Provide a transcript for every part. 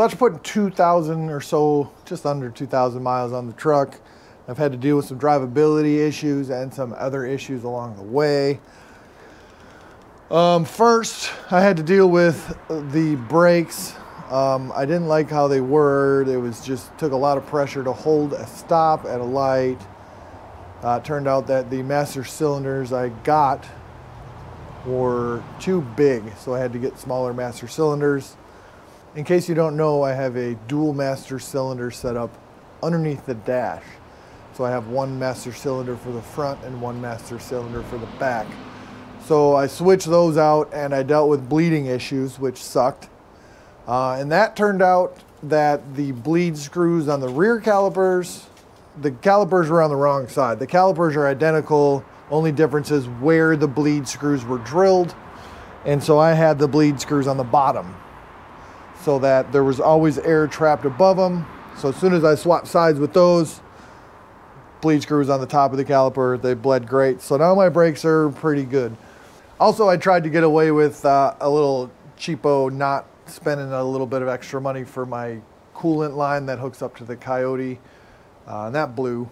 So after putting 2,000 or so, just under 2,000 miles on the truck, I've had to deal with some drivability issues and some other issues along the way. First, I had to deal with the brakes. I didn't like how they were. It was just took a lot of pressure to hold a stop at a light. It turned out that the master cylinders I got were too big, so I had to get smaller master cylinders. In case you don't know, I have a dual master cylinder set up underneath the dash. So I have one master cylinder for the front and one master cylinder for the back. So I switched those out and I dealt with bleeding issues, which sucked. And that turned out that the bleed screws on the rear calipers, the calipers were on the wrong side. The calipers are identical, only difference is where the bleed screws were drilled. And so I had the bleed screws on the bottom so that there was always air trapped above them. So as soon as I swapped sides with those, bleed screws on the top of the caliper, they bled great. So now my brakes are pretty good. Also, I tried to get away with a little cheapo, not spending a little bit of extra money for my coolant line that hooks up to the Coyote. And that blew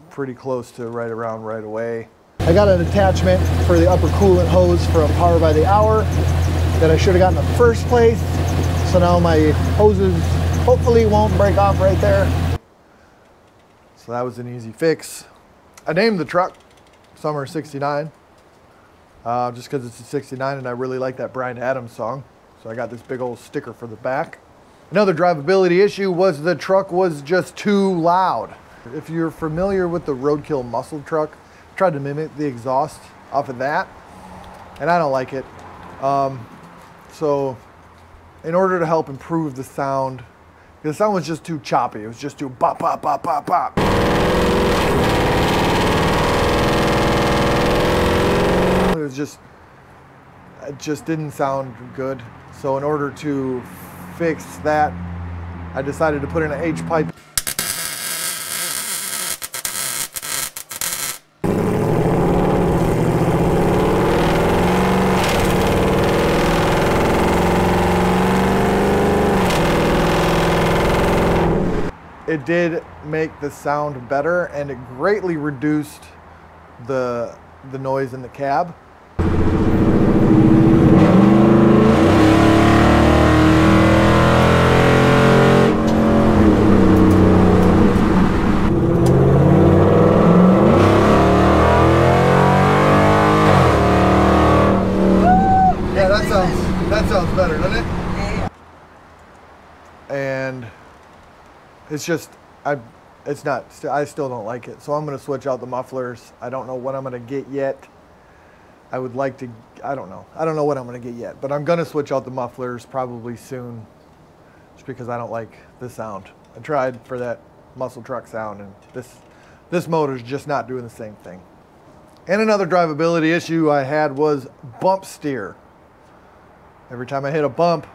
pretty close to right around right away. I got an attachment for the upper coolant hose from Power by the Hour that I should have gotten in the first place. So now my hoses hopefully won't break off right there. So that was an easy fix. I named the truck Summer 69 just because it's a 69 and I really like that Bryan Adams song. So I got this big old sticker for the back. Another drivability issue was the truck was just too loud. If you're familiar with the Roadkill muscle truck, I tried to mimic the exhaust off of that, and I don't like it. So in order to help improve the sound, the sound was just too choppy. It was just too bop, bop, bop, bop, bop. It just didn't sound good. So in order to fix that, I decided to put in an H-pipe. It did make the sound better and it greatly reduced the noise in the cab. That sounds better, doesn't it? Yeah. And it's just, I still don't like it. So I'm going to switch out the mufflers. I don't know what I'm going to get yet. I would like to, I don't know what I'm going to get yet, but I'm going to switch out the mufflers probably soon just because I don't like the sound. I tried for that muscle truck sound and this motor's just not doing the same thing. And another drivability issue I had was bump steer. Every time I hit a bump,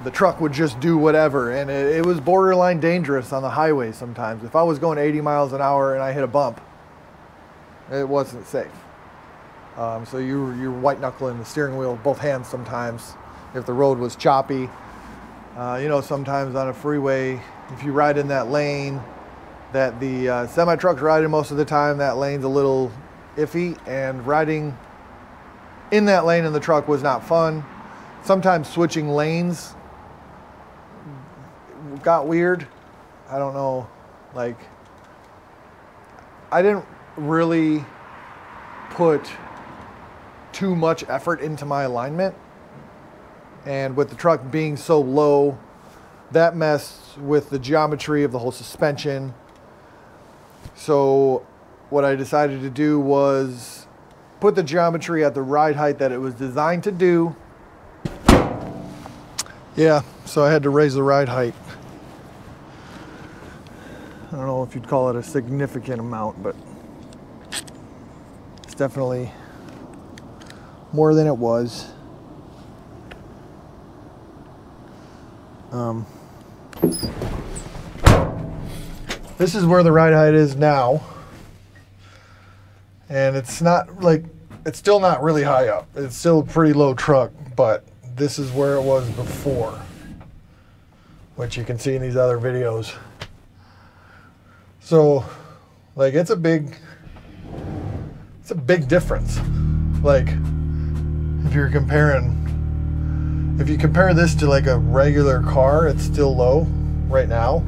the truck would just do whatever, and it was borderline dangerous on the highway sometimes. If I was going 80 miles an hour and I hit a bump, it wasn't safe. So you're white knuckling the steering wheel with both hands sometimes if the road was choppy. You know, sometimes on a freeway, if you ride in that lane that the semi-truck's riding most of the time, that lane's a little iffy, and riding in that lane in the truck was not fun. Sometimes switching lanes got weird. I don't know, like, I didn't really put too much effort into my alignment, and with the truck being so low, that messed with the geometry of the whole suspension. So what I decided to do was put the geometry at the ride height that it was designed to do. Yeah, so I had to raise the ride height. I don't know if you'd call it a significant amount, but it's definitely more than it was. This is where the ride height is now. And it's not like, it's still not really high up. It's still a pretty low truck, but this is where it was before. which you can see in these other videos. So, like, it's a big difference. Like, if you compare this to like a regular car, it's still low right now,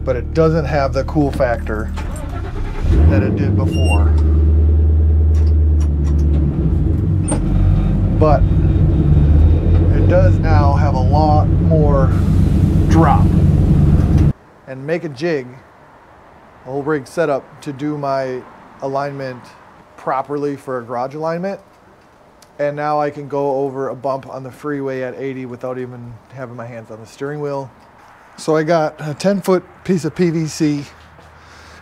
but it doesn't have the cool factor that it did before. But it does now have a lot more drop. And make a jig, a whole rig setup to do my alignment properly for a garage alignment. And now I can go over a bump on the freeway at 80 without even having my hands on the steering wheel. So I got a 10-foot piece of PVC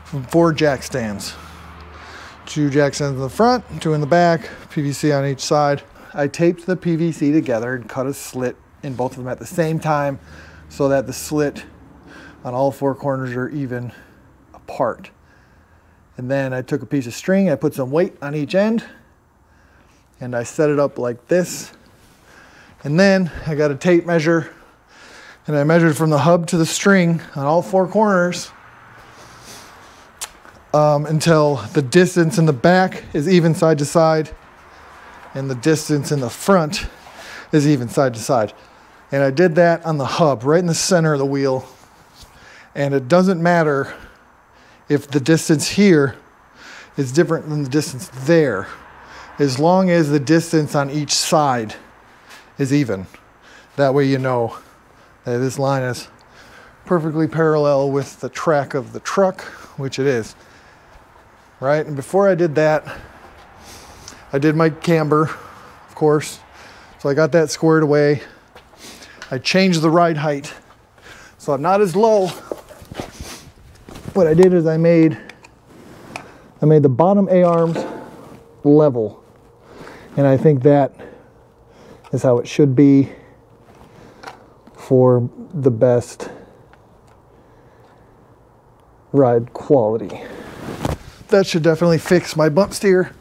from 4 jack stands. 2 jack stands in the front, 2 in the back, PVC on each side. I taped the PVC together and cut a slit in both of them at the same time so that the slit on all 4 corners are even apart. And then I took a piece of string, I put some weight on each end, and I set it up like this. And then I got a tape measure, and I measured from the hub to the string on all 4 corners until the distance in the back is even side to side, and the distance in the front is even side to side. And I did that on the hub, right in the center of the wheel. And it doesn't matter if the distance here is different than the distance there, as long as the distance on each side is even. That way you know that this line is perfectly parallel with the track of the truck, which it is, right? And before I did that, I did my camber, of course. So I got that squared away. I changed the ride height, so I'm not as low. What I did is I made the bottom A-arms level. And I think that is how it should be for the best ride quality. That should definitely fix my bump steer,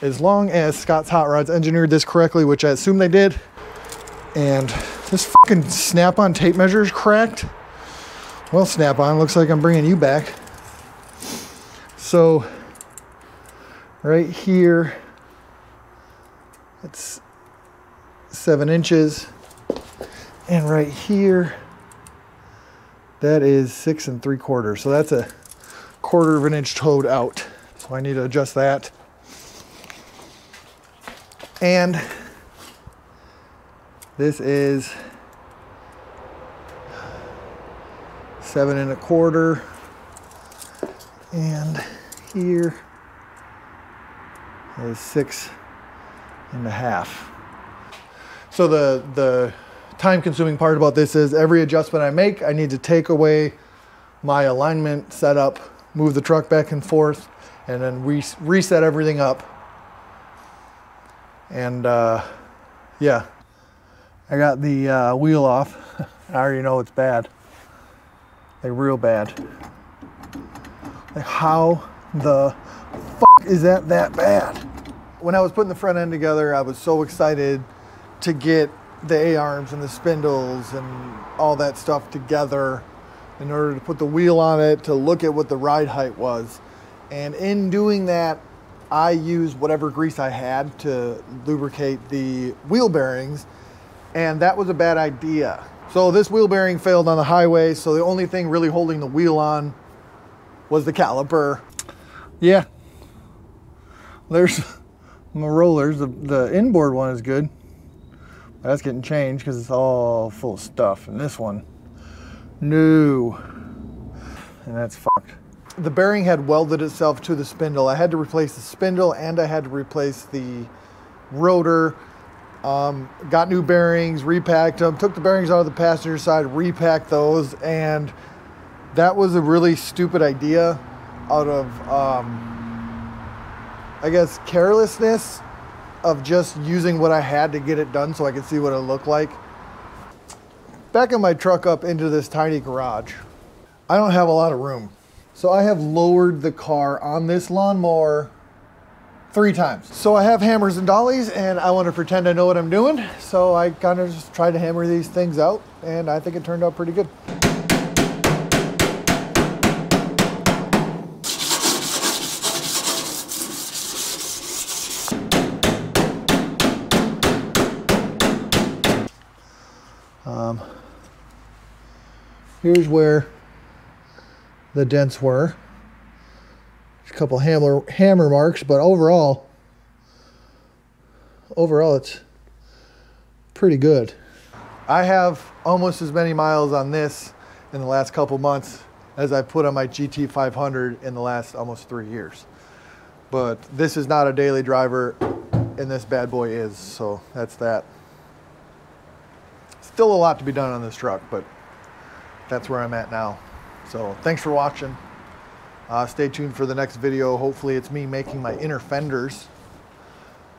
as long as Scott's Hot Rods engineered this correctly, which I assume they did. And this fucking snap-on tape measure is cracked. Well, snap-on, looks like I'm bringing you back. So, right here, it's 7 inches. And right here, that is 6 3/4. So that's a 1/4 of an inch towed out. So I need to adjust that. And this is 7 1/4, and here is 6 1/2. So the time-consuming part about this is every adjustment I make, I need to take away my alignment setup, move the truck back and forth, and then reset everything up. And yeah, I got the wheel off. I already know it's bad, like real bad. Like, how the fuck is that bad? When I was putting the front end together, I was so excited to get the A-arms and the spindles and all that stuff together in order to put the wheel on it, to look at what the ride height was. And in doing that, I used whatever grease I had to lubricate the wheel bearings, and that was a bad idea. So this wheel bearing failed on the highway, so the only thing really holding the wheel on was the caliper. Yeah, there's my rollers. The inboard one is good. That's getting changed because it's all full of stuff. And this one, no. And that's fucked. The bearing had welded itself to the spindle. I had to replace the spindle and I had to replace the rotor. Got new bearings, repacked them, took the bearings out of the passenger side, repacked those, and that was a really stupid idea out of, I guess, carelessness of just using what I had to get it done so I could see what it looked like. Backing my truck up into this tiny garage, I don't have a lot of room. So I have lowered the car on this lawnmower 3 times. So I have hammers and dollies and I want to pretend I know what I'm doing. So I kind of just tried to hammer these things out and I think it turned out pretty good. Here's where the dents were. A couple hammer marks, but overall it's pretty good. I have almost as many miles on this in the last couple months as I put on my GT500 in the last almost 3 years. But this is not a daily driver and this bad boy is, so that's that. Still a lot to be done on this truck, but that's where I'm at now. So thanks for watching. Stay tuned for the next video. Hopefully it's me making my inner fenders.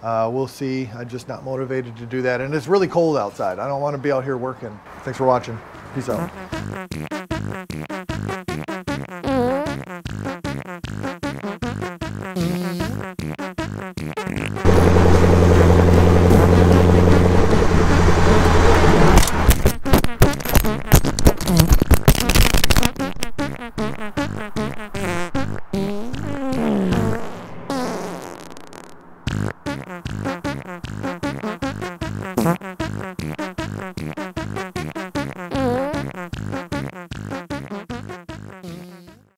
We'll see. I'm just not motivated to do that. And it's really cold outside. I don't want to be out here working. Thanks for watching. Peace out.